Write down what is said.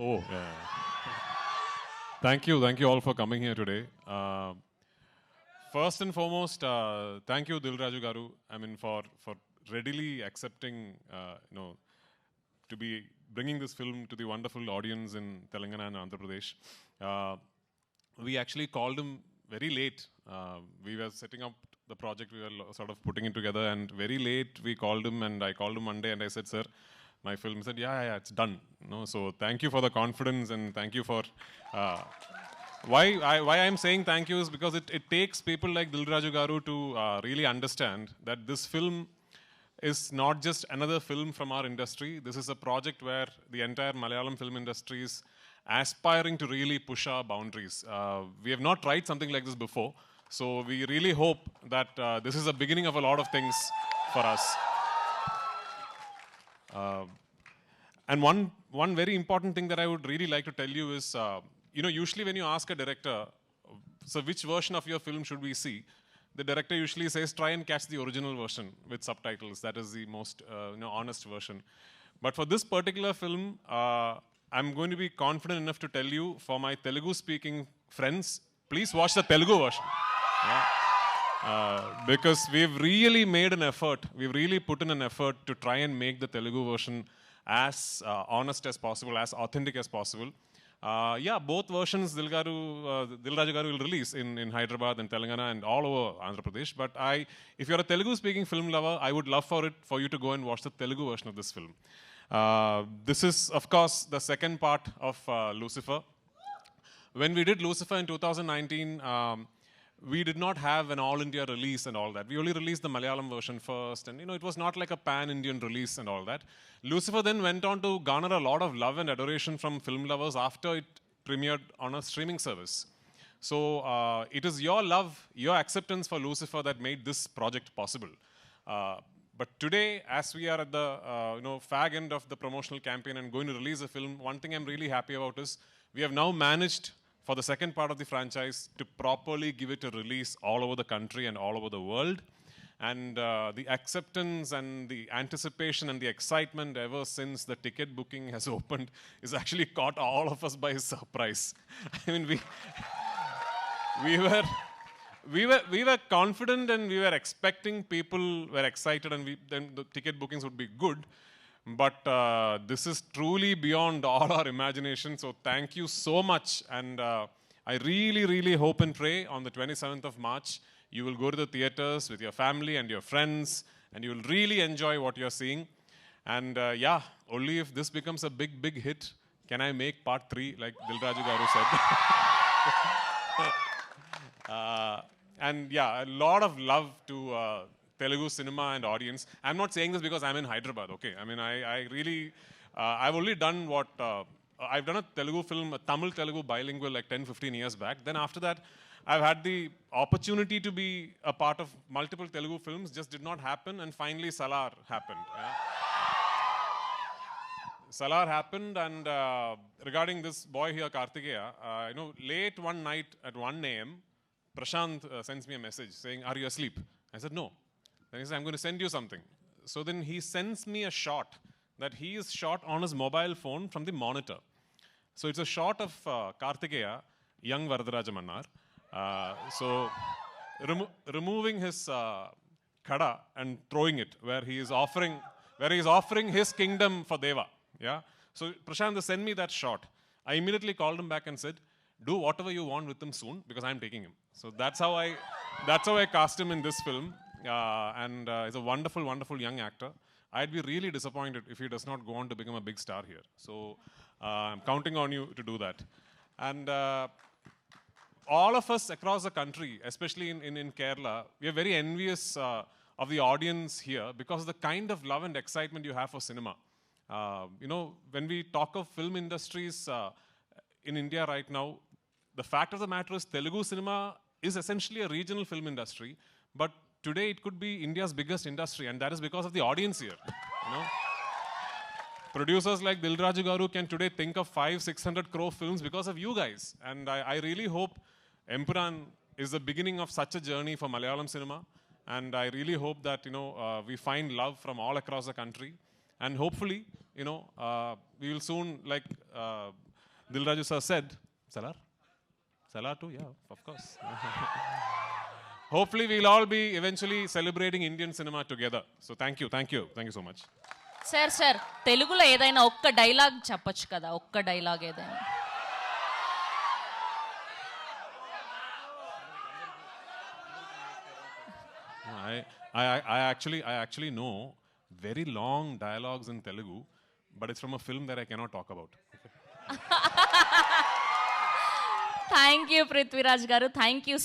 Oh, yeah. Thank you all for coming here today. First and foremost, thank you, Dilraju Garu. I mean, for readily accepting, to be bringing this film to the wonderful audience in Telangana and Andhra Pradesh. Uh, we actually called him very late. We were setting up the project, we were sort of putting it together, and very late we called him, and I called him one day and I said, "Sir, my film." He said, "Yeah, it's done." So thank you for the confidence, and thank you for. Why I'm saying thank you is because it takes people like Dilraju Garu to really understand that this film is not just another film from our industry. This is a project where the entire Malayalam film industry is aspiring to really push our boundaries. We have not tried something like this before. So we really hope that this is the beginning of a lot of things for us. And one very important thing that I would really like to tell you is, usually when you ask a director, so which version of your film should we see? The director usually says, try and catch the original version with subtitles. That is the most honest version. But for this particular film, I'm going to be confident enough to tell you, for my Telugu-speaking friends, please watch the Telugu version. Yeah. Because we've really made an effort, we've really put in an effort to try and make the Telugu version as honest as possible, as authentic as possible. Both versions Dilraju Garu will release in Hyderabad and Telangana and all over Andhra Pradesh. But if you're a Telugu-speaking film lover, I would love for you to go and watch the Telugu version of this film. This is, of course, the second part of Lucifer. When we did Lucifer in 2019, we did not have an all-India release and all that. We only released the Malayalam version first, and it was not like a pan-Indian release and all that. Lucifer then went on to garner a lot of love and adoration from film lovers after it premiered on a streaming service. So it is your love, your acceptance for Lucifer that made this project possible. But today, as we are at the fag end of the promotional campaign and going to release a film, one thing I'm really happy about is we have now managed, for the second part of the franchise, to properly give it a release all over the country and all over the world. And the acceptance and the anticipation and the excitement ever since the ticket booking has opened is actually caught all of us by surprise. I mean, we were confident and we were expecting, people were excited, and then the ticket bookings would be good. But this is truly beyond all our imagination. So thank you so much. And I really, really hope and pray on the 27th of March, you will go to the theaters with your family and your friends, and you will really enjoy what you're seeing. And only if this becomes a big, big hit can I make part 3, like Dilraju Garu said. A lot of love to Telugu cinema and audience. I'm not saying this because I'm in Hyderabad, okay? I mean, I really, I've only done what, I've done a Telugu film, a Tamil-Telugu bilingual like 10, 15 years back. Then after that, I've had the opportunity to be a part of multiple Telugu films, just did not happen, and finally Salar happened. Yeah? Salar happened, and regarding this boy here, Kartikeya, late one night at 1 a.m., Prashant sends me a message saying, "Are you asleep?" I said, "No." Then he said, "I'm going to send you something." So then he sends me a shot that he is shot on his mobile phone from the monitor. So it's a shot of Kartikeya, young Varadaraja Mannar. Removing his khada and throwing it where he is offering his kingdom for Deva. Yeah. So Prashant sent me that shot. I immediately called him back and said, "Do whatever you want with him soon, because I'm taking him." So that's how I cast him in this film. And he's a wonderful, wonderful young actor. I'd be really disappointed if he does not go on to become a big star here. So I'm counting on you to do that. And all of us across the country, especially in Kerala, we are very envious of the audience here because of the kind of love and excitement you have for cinema. When we talk of film industries in India right now, the fact of the matter is Telugu cinema is essentially a regional film industry, but today it could be India's biggest industry, and that is because of the audience here. Producers like Dilraju Garu can today think of 500-600 crore films because of you guys. And I really hope Empuran is the beginning of such a journey for Malayalam cinema. And I really hope that, we find love from all across the country. And hopefully, we will soon, Dil Raju sir said, Salar? Salar too, yeah, of course. Hopefully we'll all be eventually celebrating Indian cinema together. So thank you so much. Sir తెలుగులో ఏదైనా ఒక్క dialogue చెప్పొచ్చు కదా, ఒక్క dialogue ఏదైనా. I actually know very long dialogues in Telugu, but it's from a film that I cannot talk about. Thank you Prithviraj గారు, thank you.